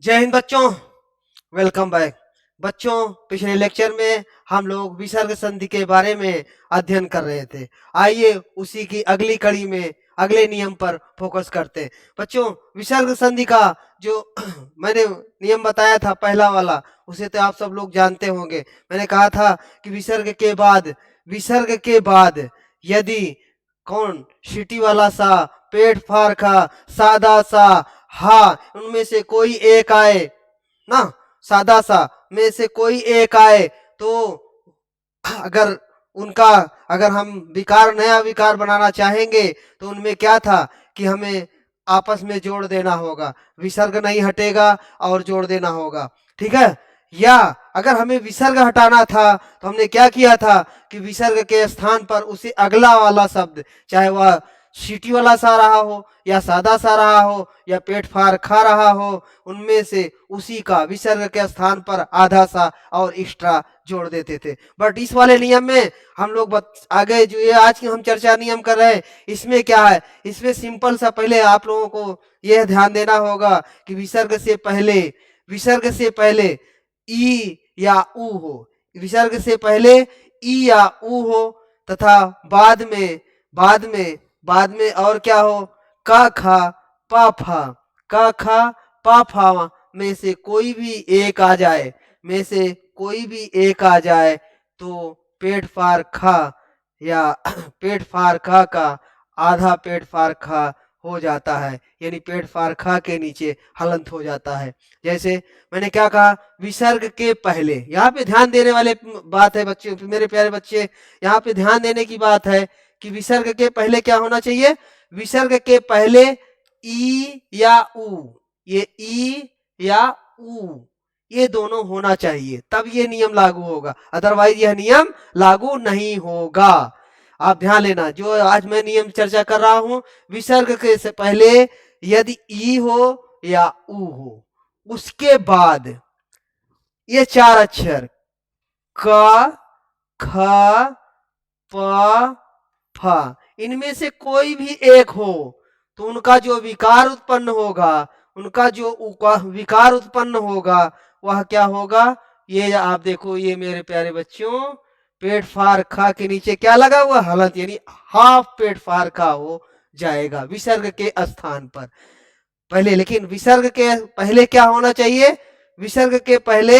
जय हिंद बच्चों। Welcome back. बच्चों, पिछले लेक्चर में हम लोग विसर्ग संधि के बारे में अध्ययन कर रहे थे। आइए उसी की अगली कड़ी में अगले नियम पर फोकस करते हैं। बच्चों, विसर्ग संधि का जो मैंने नियम बताया था पहला वाला, उसे तो आप सब लोग जानते होंगे। मैंने कहा था कि विसर्ग के बाद यदि कौन सीटी वाला सा, पेट फाड़ का, सादा सा, हा, उनमें से कोई एक आए ना, सादा सा में से कोई एक आए तो अगर उनका अगर हम नया विकार बनाना चाहेंगे तो उनमें क्या था कि हमें आपस में जोड़ देना होगा। विसर्ग नहीं हटेगा और जोड़ देना होगा, ठीक है। या अगर हमें विसर्ग हटाना था तो हमने क्या किया था कि विसर्ग के स्थान पर उसे अगला वाला शब्द, चाहे वह सीटी वाला सा रहा हो या सादा सा रहा हो या पेट फाड़ खा रहा हो, उनमें से उसी का विसर्ग के स्थान पर आधा सा और एक्स्ट्रा जोड़ देते थे। बट इस वाले नियम में हम लोग आगे जो ये आज की हम चर्चा नियम कर रहे हैं, इसमें क्या है, इसमें सिंपल सा पहले आप लोगों को यह ध्यान देना होगा कि विसर्ग से पहले ई या ऊ हो, विसर्ग से पहले ई या ऊ हो, तथा बाद में और क्या हो, का खा पा फा, का खा पा फा में से कोई भी एक आ जाए, तो पेट फाड़ खा या पेट फाड़ खा का आधा पेट फाड़ खा हो जाता है, यानी पेट फाड़ खा के नीचे हलंत हो जाता है। जैसे मैंने क्या कहा, विसर्ग के पहले, यहाँ पे ध्यान देने वाले बात है बच्चे, मेरे प्यारे बच्चे, यहाँ पे ध्यान देने की बात है कि विसर्ग के पहले क्या होना चाहिए, विसर्ग के पहले ई या ऊ, ये ई या ऊ, ये दोनों होना चाहिए, तब ये नियम लागू होगा, अदरवाइज यह नियम लागू नहीं होगा। आप ध्यान लेना, जो आज मैं नियम चर्चा कर रहा हूं, विसर्ग के से पहले यदि ई हो या ऊ हो, उसके बाद ये चार अक्षर क ख प फ, इनमें से कोई भी एक हो तो उनका जो विकार उत्पन्न होगा वह क्या होगा, ये आप देखो, ये मेरे प्यारे बच्चों, पेट फाड़ खा के नीचे क्या लगा हुआ, हलंत, यानी हाफ पेट फाड़ खा हो जाएगा विसर्ग के स्थान पर पहले। लेकिन विसर्ग के पहले क्या होना चाहिए, विसर्ग के पहले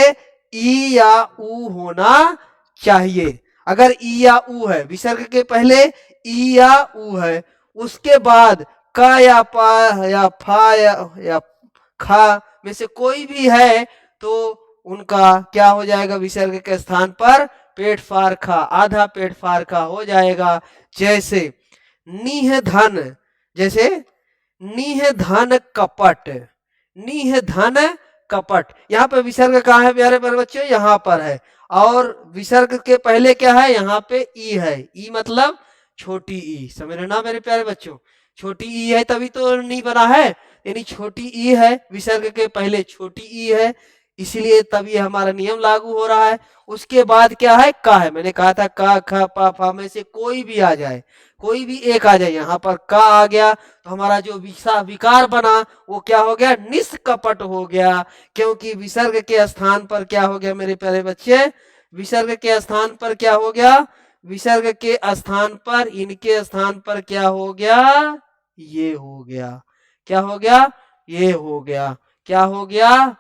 ई या ऊ होना चाहिए। अगर ई या ऊ है, विसर्ग के पहले ई या ऊ है, उसके बाद क या पा या फा या खा में से कोई भी है तो उनका क्या हो जाएगा, विसर्ग के स्थान पर पेट फाड़ खा, आधा पेट फाड़ खा हो जाएगा। जैसे नीह धन, जैसे नीह धन कपट, नीह धन कपट, यहाँ पे विसर्ग कहाँ है प्यारे प्यारे बच्चों, यहाँ पर है, और विसर्ग के पहले क्या है, यहाँ पे ई है, ई मतलब छोटी ई, समझ रहे ना मेरे प्यारे बच्चों, छोटी ई है तभी तो नहीं बना है, यानी छोटी ई है, विसर्ग के पहले छोटी ई है, इसलिए तभी हमारा नियम लागू हो रहा है। उसके बाद क्या है, का है, मैंने कहा था का ख पा फा में से कोई भी आ जाए, कोई भी एक आ जाए, यहाँ पर का आ गया तो हमारा जो विकार बना वो क्या हो गया, निष्कपट हो गया, क्योंकि विसर्ग के स्थान पर क्या हो गया मेरे प्यारे बच्चे, विसर्ग के स्थान पर क्या हो गया, विसर्ग के स्थान पर, इनके स्थान पर क्या हो गया, ये हो गया, क्या हो गया, ये हो गया, क्या हो गया,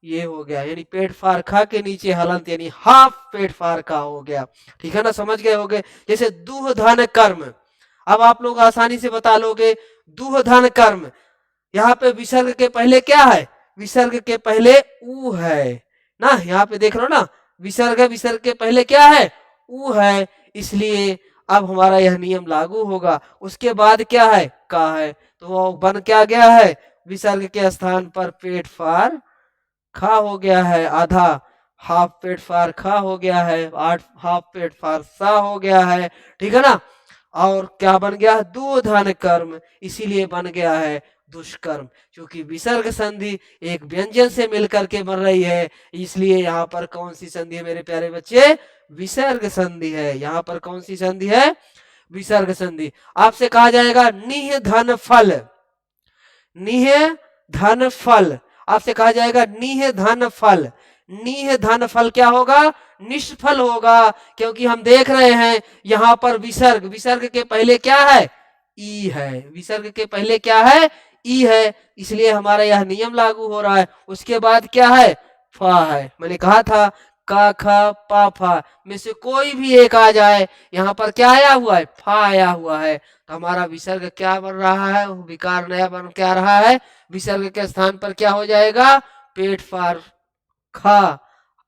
ये हो गया, यानी पेट फाड़ खा के नीचे हलंत, यानी हाफ पेट फाड़ का हो गया, ठीक है ना, समझ गए होगे। जैसे दुह धन कर्म, अब आप लोग आसानी से बता लोगे, दुह धन कर्म, यहाँ पे विसर्ग के पहले क्या है, विसर्ग के पहले ऊ है ना, यहाँ पे देख लो ना, विसर्ग के पहले क्या है, ऊ है, इसलिए अब हमारा यह नियम लागू होगा। उसके बाद क्या है, का है, तो वो बन क्या गया है, विसर्ग के स्थान पर पेट फाड़ खा हो गया है, आधा हाफ पेट फाड़ खा हो गया है, हाफ पेट फाड़ सा हो गया है, ठीक है ना। और क्या बन गया, दो धन कर्म, इसीलिए बन गया है दुष्कर्म, क्योंकि विसर्ग संधि एक व्यंजन से मिलकर के बन रही है, इसलिए यहाँ पर कौन सी संधि है मेरे प्यारे बच्चे, विसर्ग संधि है, यहाँ पर कौन सी संधि है, विसर्ग संधि। आपसे कहा जाएगा निह धन फल, निह धन फल, आपसे कहा जाएगा नीह धन फल। नीह धन फल क्या होगा? निष्फल होगा, क्योंकि हम देख रहे हैं यहां पर विसर्ग, विसर्ग के पहले क्या है? ई है। विसर्ग के पहले क्या है? ई है, इसलिए हमारा यह नियम लागू हो रहा है। उसके बाद क्या है? फा है। मैंने कहा था का खा पा फा में से कोई भी एक आ जाए, यहाँ पर क्या आया हुआ है? फा आया हुआ है, तो हमारा विसर्ग क्या बन रहा है? विकार नया बन क्या रहा है? विसर्ग के स्थान पर क्या हो जाएगा? पेट फार खा,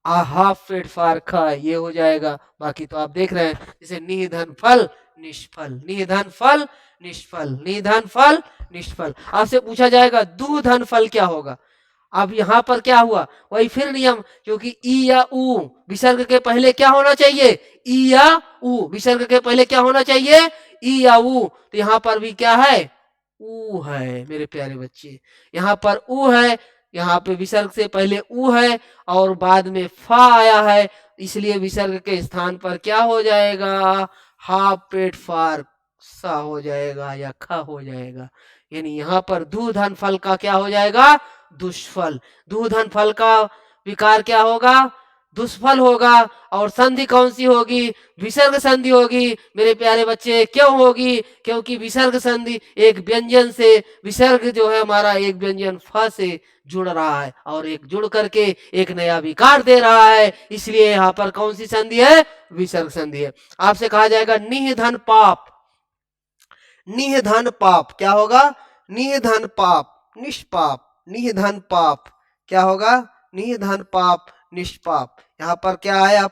आ हाफ पेट फार खा, ये हो जाएगा। बाकी तो आप देख रहे हैं, जैसे निधन फल निष्फल, निधन फल निष्फल, निधन फल निष्फल। आपसे पूछा जाएगा दुधन फल क्या होगा? अब यहाँ पर क्या हुआ? वही फिर नियम, क्योंकि ई या ऊ विसर्ग के पहले क्या होना चाहिए? ई या ऊ विसर्ग के पहले क्या होना चाहिए? ई या ऊ। तो यहाँ पर भी क्या है? ऊ है मेरे प्यारे बच्चे, यहाँ पर ऊ है, यहाँ पे विसर्ग से पहले ऊ है और बाद में फा आया है, इसलिए विसर्ग के स्थान पर क्या हो जाएगा? हाफ पेट फार सा हो जाएगा या खा हो जाएगा। यानी यहाँ पर दूधन फल का क्या हो जाएगा? दुष्फल। दूधन फल का विकार क्या होगा? दुष्फल होगा। और संधि कौन सी होगी? विसर्ग संधि होगी मेरे प्यारे बच्चे। क्यों होगी? क्योंकि विसर्ग संधि एक व्यंजन से, विसर्ग जो है हमारा एक व्यंजन फ से जुड़ रहा है और एक जुड़ करके एक नया विकार दे रहा है, इसलिए यहाँ पर कौन सी संधि है? विसर्ग संधि है। आपसे कहा जाएगा निधन पाप। निधन पाप क्या होगा? निधन पाप निष्पाप, निधन पाप क्या होगा? निधन पाप निष्पाप। यहाँ पर क्या है?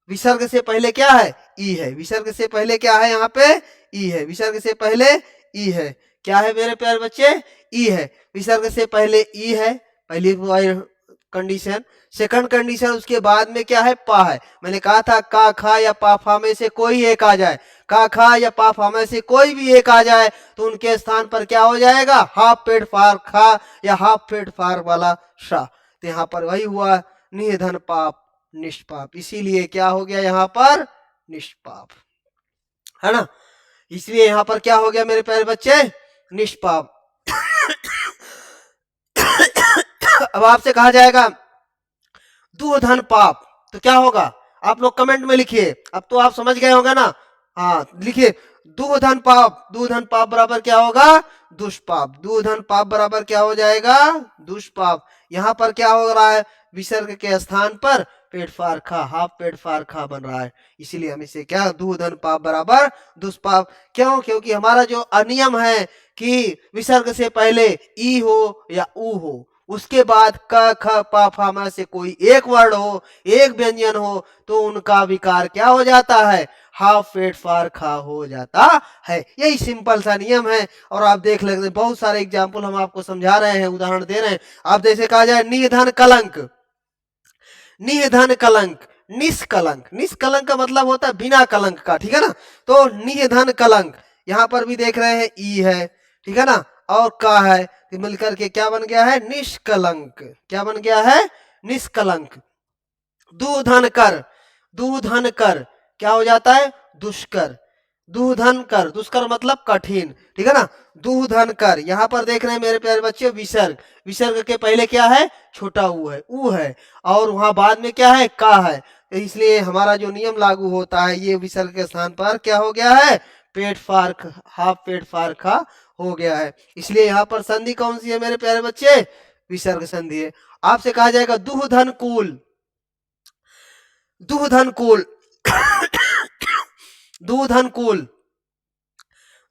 विसर्ग से पहले क्या है? ई है। विसर्ग से पहले क्या है? यहाँ पे ई है। विसर्ग से पहले ई है। क्या है मेरे प्यारे बच्चे? ई है। विसर्ग से पहले ई है, पहली कंडीशन। सेकंड कंडीशन उसके बाद में क्या है? पा है। मैंने कहा था का खा या पा फा में से कोई एक आ जाए, का खा या पा फा में से कोई भी एक आ जाए तो उनके स्थान पर क्या हो जाएगा? हाफ पेट फार खा या हाफ पेट फार वाला शा। तो यहाँ पर वही हुआ निधन पाप निष्पाप, इसीलिए क्या हो गया यहाँ पर? निष्पाप, है ना? इसलिए यहाँ पर क्या हो गया मेरे प्यारे बच्चे? निष्पाप। अब आपसे कहा जाएगा दुधन पाप, तो क्या होगा? आप लोग कमेंट में लिखिए। अब तो आप समझ गए होंगे ना? हाँ लिखिए दुधन पाप। दुधन पाप बराबर क्या होगा? दुष्पाप। दुधन पाप बराबर क्या हो जाएगा? दुष्पाप। यहाँ पर क्या हो रहा है? विसर्ग के स्थान पर पेट फार खा, हाफ पेट फार खा बन रहा है, इसीलिए हम इसे क्या? दुधन पाप बराबर दुष्पाप। क्यों? क्योंकि हमारा जो अनियम है कि विसर्ग से पहले ई हो या ऊ हो, उसके बाद क ख प फ म से कोई एक वर्ड हो, एक व्यंजन हो, तो उनका विकार क्या हो जाता है? हाफ पेट फार खा हो जाता है। यही सिंपल सा नियम है। और आप देख लेते बहुत सारे एग्जाम्पल हम आपको समझा रहे हैं, उदाहरण दे रहे हैं। आप जैसे कहा जाए निधन कलंक, निधन कलंक, निष्कलंक। निष्कलंक का मतलब होता है बिना कलंक का, ठीक है ना? तो निधन कलंक, यहाँ पर भी देख रहे हैं ई है, ठीक है ना, और का है, तो मिलकर के क्या बन गया है? निष्कलंक। क्या बन गया है? निष्कलंक। दूधन कर, दूधन कर क्या हो जाता है? दुष्कर। दूधन कर, दुष्कर मतलब कठिन, ठीक है ना? दूधन कर, यहाँ पर देख रहे हैं मेरे प्यारे बच्चे विसर्ग। विसर्ग के पहले क्या है? छोटा ऊ है और वहां बाद में क्या है? का है। तो इसलिए हमारा जो नियम लागू होता है, ये विसर्ग के स्थान पर क्या हो गया है? पेट फार, हाफ पेट फार खा हो गया है। इसलिए यहाँ पर संधि कौन सी है मेरे प्यारे बच्चे? विसर्ग संधि है। आपसे कहा जाएगा दुधन कुल, दुधन कुल, दूधन कुल,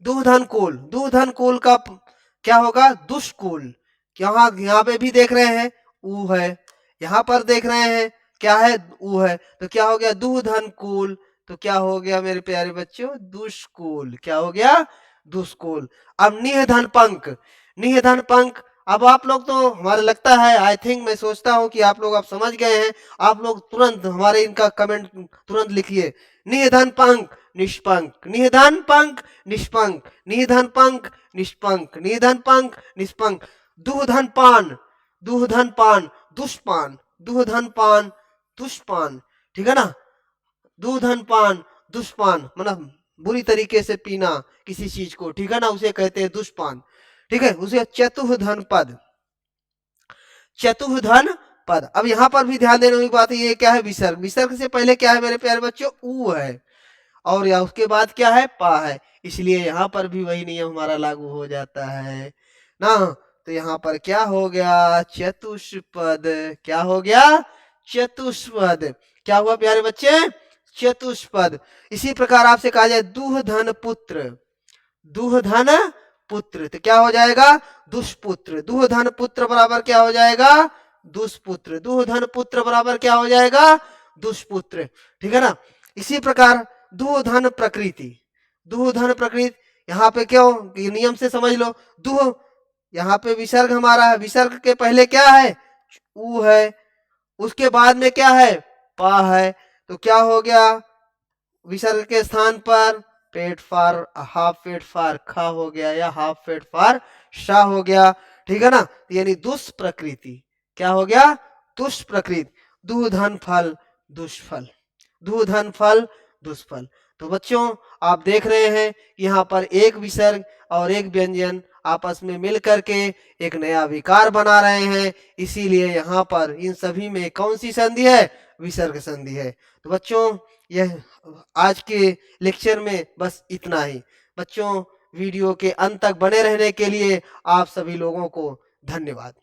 दूधन कुल, दूधन कुल का क्या होगा? दुष्कुल। यहाँ पे भी देख रहे हैं ऊ है, यहाँ पर देख रहे हैं क्या है? ऊ है, तो क्या हो गया? दूधन कुल। तो क्या हो गया मेरे प्यारे बच्चों? दुष्कुल। क्या हो गया? दुष्कुल। अब निधन पंख, निधन पंख। अब आप लोग तो हमारे लगता है, आई थिंक, मैं सोचता हूं कि आप लोग अब समझ गए हैं। आप लोग तुरंत हमारे इनका कमेंट तुरंत लिखिए। निधन पंख निष्पंक, निधन पंख निष्पंक, निधन पंख निष्पंक, निधन पंख निष्पंक। दूधन पान, दूधन पान दुष्पान, दूधन पान दुष्पान, ठीक है ना? दूधन पान दुष्पान मतलब बुरी तरीके से पीना किसी चीज को, ठीक है ना, उसे कहते हैं दुष्पान, ठीक है? उसे चतुर्धन पद, चतुर्धन पद। अब यहाँ पर भी ध्यान देने की बात है, ये क्या है विसर्ग, विसर्ग से पहले क्या है मेरे प्यारे बच्चों, ऊ है, और या उसके बाद क्या है, पा है, इसलिए यहाँ पर भी वही नियम हमारा लागू हो जाता है ना। तो यहाँ पर क्या हो गया, चतुष्पद, क्या हो गया, चतुष्पद, क्या हुआ प्यारे बच्चे, चतुष्पद। इसी प्रकार आपसे कहा जाए दुहधन पुत्र, दुहधन पुत्र, तो क्या हो जाएगा, दुष्पुत्र, दुहधन पुत्र बराबर क्या हो जाएगा, दुष्पुत्र, दुहधन पुत्र बराबर क्या हो जाएगा, दुष्पुत्र, ठीक है ना। इसी प्रकार दुहधन प्रकृति, दुहधन प्रकृति, यहाँ पे क्यों, नियम से समझ लो, दुह, यहाँ पे विसर्ग हमारा है, विसर्ग के पहले क्या है, ऊ है, उसके बाद में क्या है, पा है, तो क्या हो गया, विसर्ग के स्थान पर पेट फार, हाफ पेट फार खा हो गया, या हाफ पेट फार शा हो गया, ठीक है ना। यानी दुष्प्रकृति, क्या हो गया, दुष्प्रकृति, दुधन फल दुष्फल, दुधन फल दुष्फल। तो बच्चों आप देख रहे हैं यहाँ पर एक विसर्ग और एक व्यंजन आपस में मिल करके एक नया विकार बना रहे हैं, इसीलिए यहाँ पर इन सभी में कौन सी संधि है, विसर्ग संधि है। तो बच्चों यह आज के लेक्चर में बस इतना ही। बच्चों वीडियो के अंत तक बने रहने के लिए आप सभी लोगों को धन्यवाद।